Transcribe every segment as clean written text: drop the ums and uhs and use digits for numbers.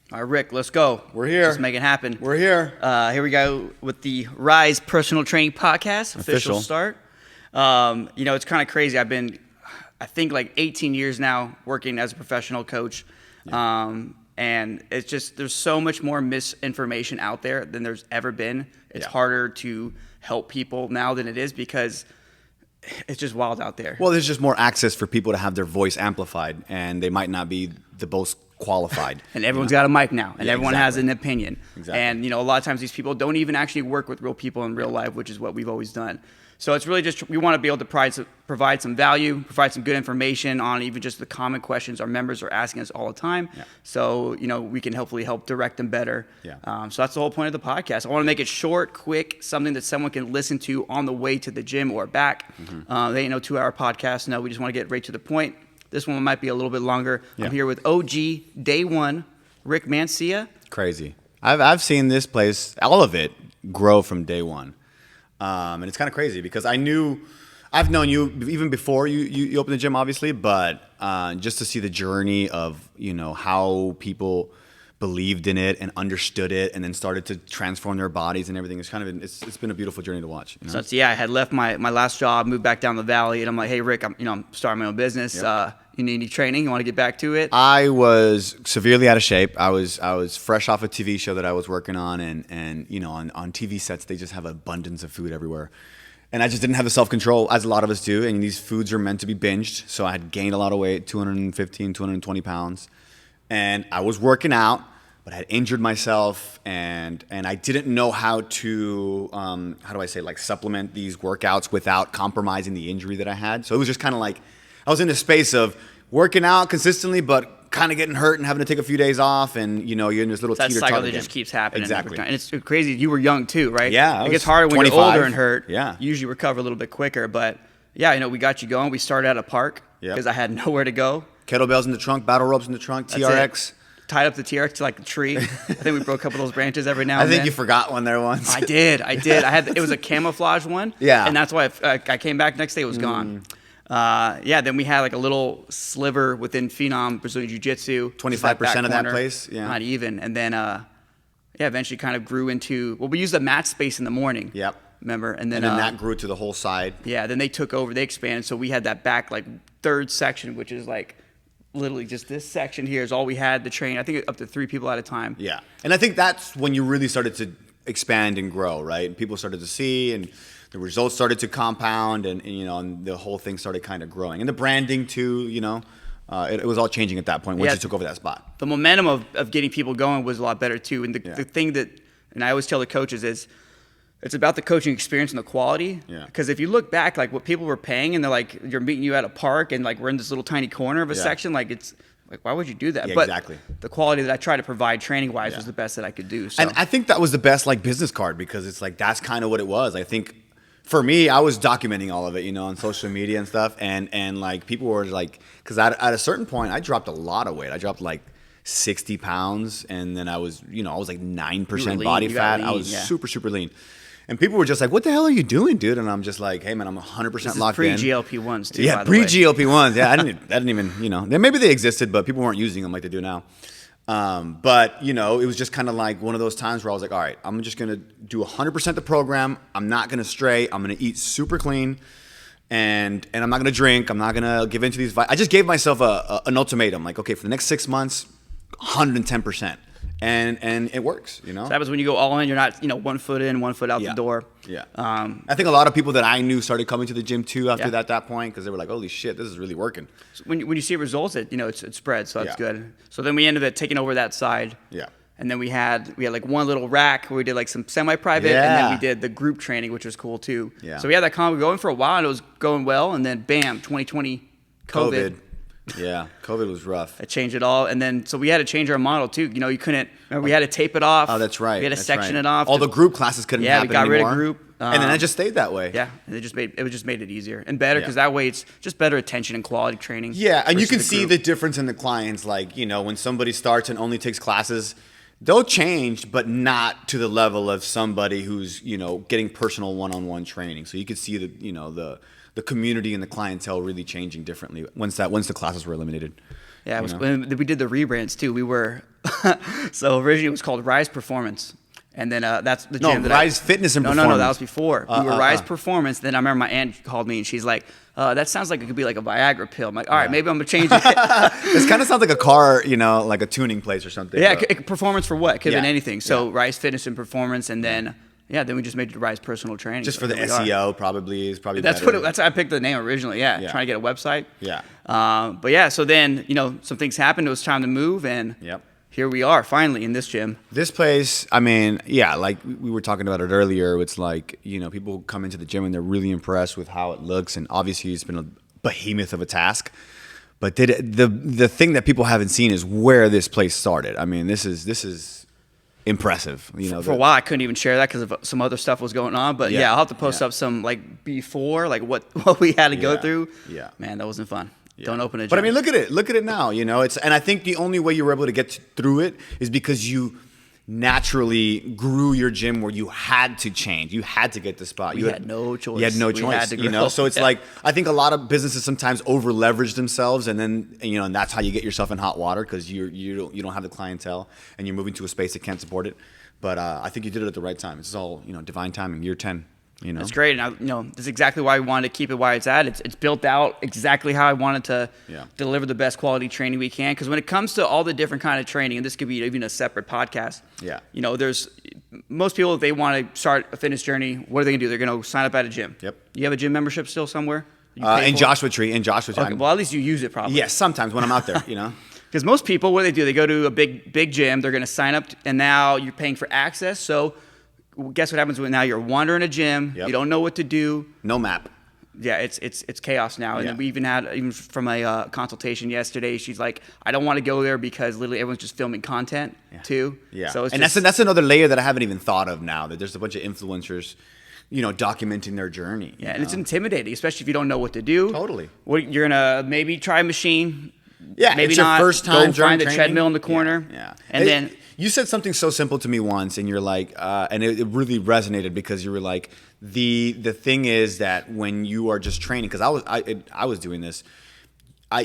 All right, Rick, let's go. We're here. Let's make it happen. We're here. Here we go with the Rise Personal Training Podcast. Official start. It's kind of crazy. I've been, I think, like 18 years now working as a professional coach. And it's just, there's so much more misinformation out there than there's ever been. It's harder to help people now than it is because it's just wild out there. Well, there's just more access for people to have their voice amplified, and they might not be the most qualified. And everyone's got a mic now, and everyone has exactly. an opinion. Exactly. And, a lot of times these people don't even actually work with real people in real life, which is what we've always done. So it's really just, we want to be able to provide some value, provide some good information on even just the common questions our members are asking us all the time. Yeah. So, we can hopefully help direct them better. Yeah. So that's the whole point of the podcast. I want to make it short, quick, something that someone can listen to on the way to the gym or back. They ain't no 2-hour podcast. No, we just want to get right to the point. This one might be a little bit longer. Yeah. I'm here with OG Day One, Rick Mancia. Crazy. I've seen this place, all of it, grow from day one. And it's kind of crazy because I've known you even before you opened the gym, obviously, but just to see the journey of, how people believed in it and understood it and then started to transform their bodies and everything. It's been a beautiful journey to watch. So I had left my last job, moved back down the valley, and I'm like, hey, Rick, I'm starting my own business. Yep. You need any training? You want to get back to it? I was severely out of shape. I was fresh off a TV show that I was working on, and on TV sets they just have abundance of food everywhere, and I just didn't have the self-control as a lot of us do. And these foods are meant to be binged, so I had gained a lot of weight, 215, 220 pounds, and I was working out, but I had injured myself, and I didn't know how to supplement these workouts without compromising the injury that I had. So it was just kind of like I was in a space of working out consistently, but kind of getting hurt and having to take a few days off, and you're in this little that teeter-totter cycle that game. just keeps happening. Exactly. And it's crazy. You were young too, right? Yeah, it gets harder when 25. you're older and hurt. Yeah. You usually recover a little bit quicker, but we got you going. We started at a park because I had nowhere to go. Kettlebells in the trunk, battle ropes in the trunk, That's TRX. Tied up the TRX to like a tree. I think we broke a couple of those branches every now and I then. think you forgot one there once. I did. It was a camouflage one. Yeah. And that's why I came back next day, it was gone. Then we had like a little sliver within Phenom Brazilian Jiu-Jitsu. 25% of that place. Yeah. Not even. And then, eventually kind of grew into, we used the mat space in the morning. Yep. Remember? And And then then that grew to the whole side. Yeah. Then they took over, they expanded. So we had that back like third section, which is like literally just this section here is all we had to train. I think up to 3 people at a time. Yeah. And I think that's when you really started to expand and grow, right? And people started to see, and the results started to compound, and the whole thing started kind of growing. And the branding too, it was all changing at that point once you took over that spot. The momentum of getting people going was a lot better too. And the thing that, and I always tell the coaches is, it's about the coaching experience and the quality. Yeah. Because if you look back, like what people were paying, and they're like, you're meeting you at a park, and like we're in this little tiny corner of a section, like it's like, why would you do that? Yeah, but exactly. The quality that I tried to provide training wise was the best that I could do. So. And I think that was the best business card, because it's like that's kind of what it was. I think for me, I was documenting all of it, on social media and stuff, and like people were like, because at a certain point, I dropped a lot of weight. I dropped like 60 pounds, and then I was like 9% body fat. I was super, super lean. And people were just like, what the hell are you doing, dude? And I'm just like, hey, man, I'm 100% locked in. Pre-GLP-1s, too, Yeah, pre-GLP-1s. Yeah, I didn't even, maybe they existed, but people weren't using them like they do now. But, it was just kind of like one of those times where I was like, all right, I'm just going to do 100% the program. I'm not going to stray. I'm going to eat super clean. And I'm not going to drink. I'm not going to give in to these. I just gave myself an ultimatum. Like, okay, for the next 6 months, 110%. And it works, So that happens when you go all in. You're not, 1 foot in, 1 foot out the door. Yeah. I think a lot of people that I knew started coming to the gym too after that point, because they were like, holy shit, this is really working. So when you see results, it spreads, so that's good. So then we ended up taking over that side. Yeah. And then we had like one little rack where we did like some semi-private, and then we did the group training, which was cool too. Yeah. So we had that combo going for a while, and it was going well, and then bam, 2020, COVID. Yeah, COVID was rough. It changed it all, and then so we had to change our model too. You couldn't. Remember, we had to tape it off. Oh, that's right. We had to section it off. All the group classes couldn't happen anymore. Yeah, we got anymore. rid of group. And then it just stayed that way. Yeah, and it just made it easier and better, because that way it's just better attention and quality training. Yeah, and you can versus see the difference in the clients. Like, when somebody starts and only takes classes, they'll change, but not to the level of somebody who's, getting personal one-on-one training. So you could see the community and the clientele really changing differently once the classes were eliminated. Yeah, it was, know? when we did the rebrands too. We were so originally it was called Rise Performance, and then that's the gym that Rise Fitness and no, Performance. No, that was before. We were Rise Performance. Then I remember my aunt called me and she's like, "That sounds like it could be like a Viagra pill." I'm like, "All right, maybe I'm gonna change it." This kind of sounds like a car, like a tuning place or something. Yeah, but- performance for what? It could have been Yeah, anything. So Rise Fitness and Performance, and then then we just made it Rise Personal Training. just So for the here we are. SEO, probably is probably That's better. that's how I picked the name originally. Yeah, Yeah. trying to get a website. Yeah. But yeah, so then some things happened. It was time to move, and Yep. here we are finally in this gym. This place, I mean, yeah, like we were talking about it earlier. It's like, people come into the gym and they're really impressed with how it looks, and obviously it's been a behemoth of a task. But the thing that people haven't seen is where this place started. I mean, this is impressive. For a while, I couldn't even share that because of some other stuff was going on. But yeah, I'll have to post up some like before, like what we had to go Yeah, through. yeah. Man, that wasn't fun. Don't open a gym. But I mean, look at it now. And I think the only way you were able to get through it is because you naturally grew your gym where you had to change. You had to get the spot. We had no choice. You had no We choice. had to grow. So it's like I think a lot of businesses sometimes over leverage themselves, and then and that's how you get yourself in hot water because you don't have the clientele and you're moving to a space that can't support it. But I think you did it at the right time. It's all divine timing. Year 10. It's great, and that's exactly why we wanted to keep it why it's at. It's built out exactly how I wanted to deliver the best quality training we can. Because when it comes to all the different kind of training, and this could be even a separate podcast. Yeah. There's most people, if they want to start a fitness journey, what are they gonna do? They're gonna sign up at a gym. Yep. You have a gym membership still somewhere? You pay for it? Joshua Tree. Okay, well, at least you use it probably. Yes, sometimes when I'm out there. Because most people, what do? They go to a big gym. They're gonna sign up, and now you're paying for access. So guess what happens when now you're wandering a gym? Yep. You don't know what to do. No map. Yeah, it's chaos now. And Yeah. then we even from a consultation yesterday, she's like, I don't want to go there because literally everyone's just filming content too. Yeah. So it's and that's another layer that I haven't even thought of now, that there's a bunch of influencers, documenting their journey. Yeah, and it's intimidating, especially if you don't know what to do. Totally. You're gonna maybe try a machine. Yeah, maybe it's your not. first time Go find the training. treadmill in the corner. Yeah. And then you said something so simple to me once, and you're like, and it really resonated because you were like, the thing is that when you are just training, because I was doing this,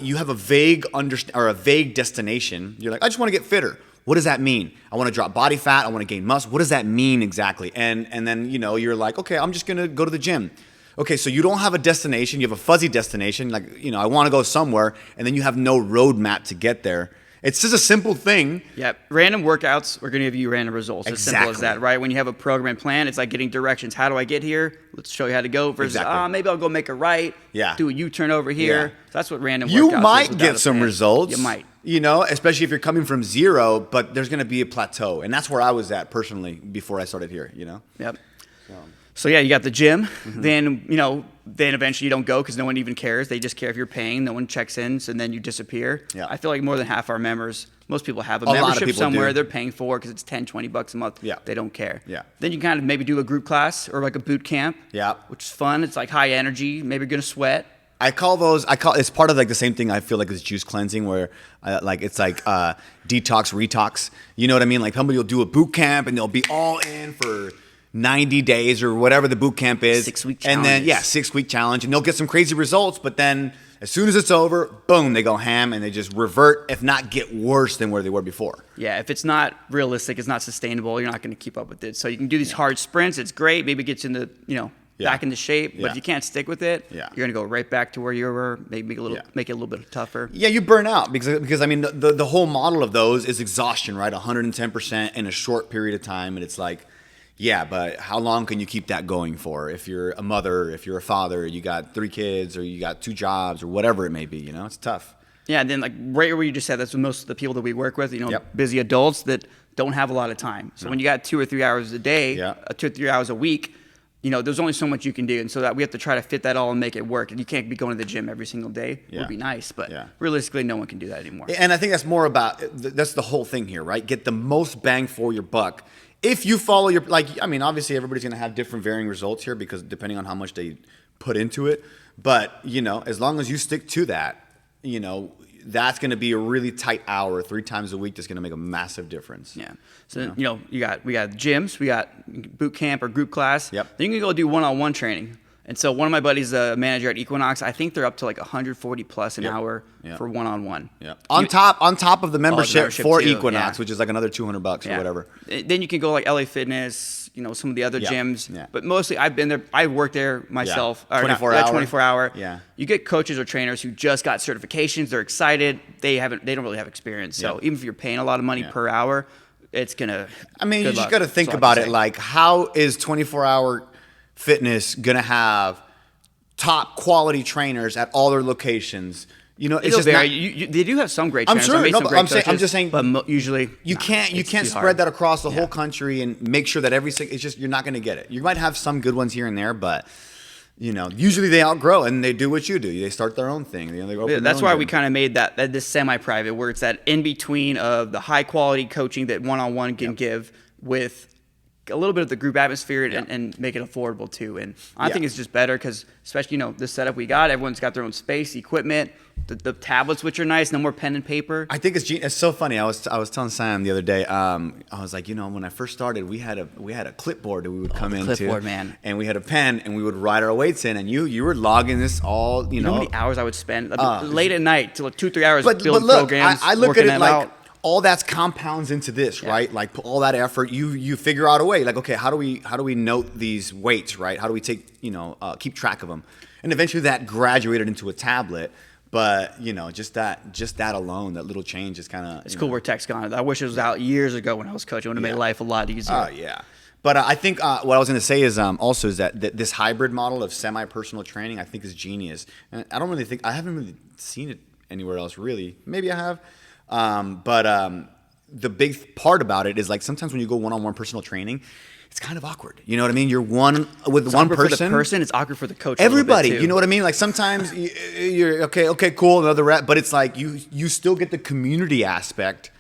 you have a vague a vague destination. You're like, I just want to get fitter. What does that mean? I want to drop body fat. I want to gain muscle. What does that mean exactly? And then you're like, okay, I'm just gonna go to the gym. Okay, so you don't have a destination. You have a fuzzy destination. Like, I want to go somewhere, and then you have no roadmap to get there. It's just a simple thing. Yeah, random workouts are going to give you random results. As simple as that, right? When you have a program plan, it's like getting directions. How do I get here? Let's show you how to go. Versus, maybe I'll go make a right. Yeah. Do a U-turn over here. Yeah. So that's what random workouts You is might without get a some plan. results. You might. Especially if you're coming from zero, but there's going to be a plateau. And that's where I was at personally before I started here, Yep. So yeah, you got the gym. Then then eventually you don't go because no one even cares. They just care if you're paying. No one checks in, so then you disappear. Yeah. I feel like more than half our members, most people have a lot of membership people somewhere do. they're paying for because it's $10, $20 a month. Yeah. They don't care. Yeah. Then you kind of maybe do a group class or like a boot camp. Yeah. Which is fun. It's like high energy. Maybe you're gonna sweat. it's part of like the same thing I feel like is juice cleansing where it's like detox, retox. You know what I mean? Like somebody will do a boot camp and they'll be all in for 90 days or whatever the boot camp is. 6-week And then, challenges. 6-week challenge. And they'll get some crazy results, but then as soon as it's over, boom, they go ham and they just revert, if not get worse than where they were before. Yeah, if it's not realistic, it's not sustainable, you're not going to keep up with it. So you can do these hard sprints. It's great. Maybe it gets into, back into shape. But Yeah. if you can't stick with it, Yeah. you're going to go right back to where you were, maybe make it a little bit tougher. Yeah, you burn out because I mean, the whole model of those is exhaustion, right? 110% in a short period of time. And it's like, yeah, but how long can you keep that going for? If you're a mother, if you're a father, you got 3 kids or you got 2 jobs or whatever it may be, it's tough. Yeah, and then like right where you just said, that's what most of the people that we work with, Yep. busy adults that don't have a lot of time. So when you got 2 or 3 hours a day, Yeah. 2 or 3 hours a week, there's only so much you can do. And so that we have to try to fit that all and make it work. And you can't be going to the gym every single day. It Yeah. would be nice, but Yeah. realistically, no one can do that anymore. And I think that's more about, that's the whole thing here, right? Get the most bang for your buck. If you follow your, obviously everybody's going to have different varying results here because depending on how much they put into it. But, as long as you stick to that, that's going to be a really tight hour 3 times a week that's going to make a massive difference. Yeah. So, we got gyms, we got boot camp or group class. Yep. Then you can go do one-on-one training. And so one of my buddies, a manager at Equinox, I think they're up to like 140 plus an hour for one-on-one. Yeah. On top of the membership for too, Equinox, which is like another $200 or whatever. Then you can go like LA Fitness, some of the other gyms. Yeah. But mostly I've been there. I worked there myself. 24 hour. 24 hour. Yeah. You get coaches or trainers who just got certifications. They're excited. They don't really have experience. So even if you're paying a lot of money per hour, it's gonna. I mean, you just got to think about it. Like, how is 24-hour fitness gonna have top quality trainers at all their locations? It's just not, they do have some great trainers. I'm sure. No, but I'm just saying. But usually you can't spread that across the whole country and make sure that it's just, you're not going to get it. You might have some good ones here and there, but usually they outgrow and they do what you do. They start their own thing. They open That's why we kind of made that this semi-private, where it's that in between of the high quality coaching that one-on-one can give with a little bit of the group atmosphere and make it affordable too. And I think it's just better because especially, this setup we got, everyone's got their own space, equipment, the tablets, which are nice, no more pen and paper. I think it's so funny. I was telling Sam the other day, I was like, when I first started, we had a clipboard that we would come into. Clipboard, man. And we had a pen and we would write our weights in, and you were logging this all, You know how many hours I would spend late at night till like 2-3 hours building but look, programs, I look at it like out. All that's compounds into this, right? Like all that effort, you figure out a way. Like, okay, how do we note these weights, right? How do we take keep track of them? And eventually that graduated into a tablet. But just that alone, that little change is kind of. It's cool where tech's gone. I wish it was out years ago when I was coaching. It would have made life a lot easier. Oh yeah. But I think what I was going to say is also is that this hybrid model of semi-personal training I think is genius. And I haven't really seen it anywhere else really. Maybe I have. But the big part about it is like sometimes when you go one-on-one personal training, it's kind of awkward. You know what I mean? You're one person. For the person, it's awkward for the coach. Everybody, you know what I mean? Like sometimes you're okay, cool, another rep, but it's like you still get the community aspect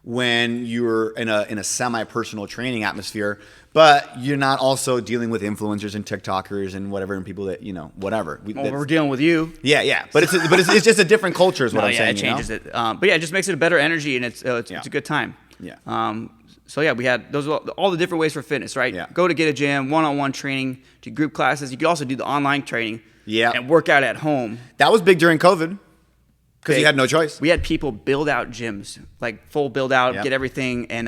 when you're in a semi-personal training atmosphere, but you're not also dealing with influencers and TikTokers and whatever and people that whatever. We're dealing with you. Yeah. But it's just a different culture, is what I'm saying. It changes it. But it just makes it a better energy, and it's a good time. Yeah. So we had those all the different ways for fitness, right? Yeah. Go to Get a Gym, one-on-one training, do group classes. You could also do the online training. Yeah. And work out at home. That was big during COVID. Because you had no choice. We had people build out gyms, like full build out, get everything, and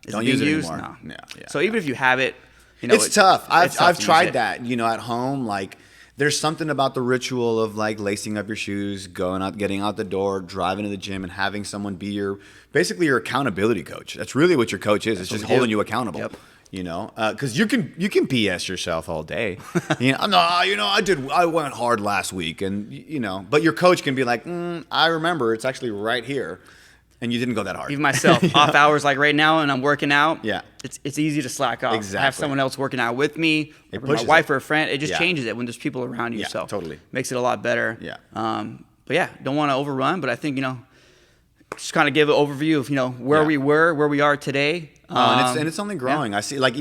don't use it anymore. No. Yeah. So even if you have it, it's tough. I've tried that. At home, like there's something about the ritual of like lacing up your shoes, going out, getting out the door, driving to the gym, and having someone be your accountability coach. That's really what your coach is. It's just holding you accountable. Yep. Because you can BS yourself all day. I went hard last week, and but your coach can be like, I remember it's actually right here, and you didn't go that hard. Even myself, off hours like right now, and I'm working out. Yeah, it's easy to slack off. Exactly. I have someone else working out with me, my wife or a friend. It just changes it when there's people around you. Yeah, so totally makes it a lot better. Yeah. Don't want to overrun, but I think just kind of give an overview of where we were, where we are today. And it's only growing. I see, like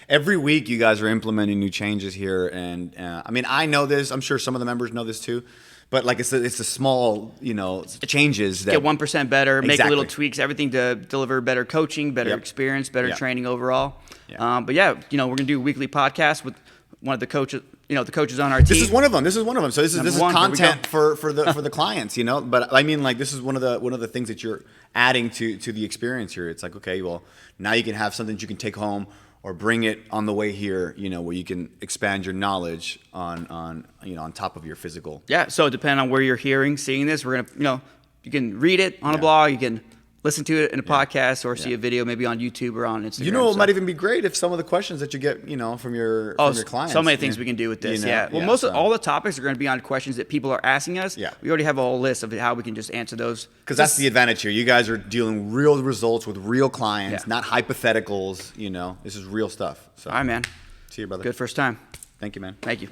every week you guys are implementing new changes here, and I know this. I'm sure some of the members know this too, but like it's the small changes that get 1% better, make Exactly. little tweaks, everything to deliver better coaching, better experience, better training overall. Yeah. We're gonna do weekly podcasts with one of the coaches. The coaches on our team. This is one of them. So this is content for the for the clients. But I mean, like this is one of the things that you're adding to the experience here. It's like, okay, well, now you can have something that you can take home or bring it on the way here. Where you can expand your knowledge on top of your physical. Yeah. So depending on where you're seeing this, we're gonna you can read it on a blog. You can listen to it in a podcast or see a video maybe on YouTube or on Instagram. It might even be great if some of the questions that you get, from your clients. So many things we can do with this. Well, all the topics are going to be on questions that people are asking us. Yeah. We already have a whole list of how we can just answer those. Because that's the advantage here. You guys are dealing real results with real clients, not hypotheticals. This is real stuff. So. All right, man. See you, brother. Good first time. Thank you, man. Thank you.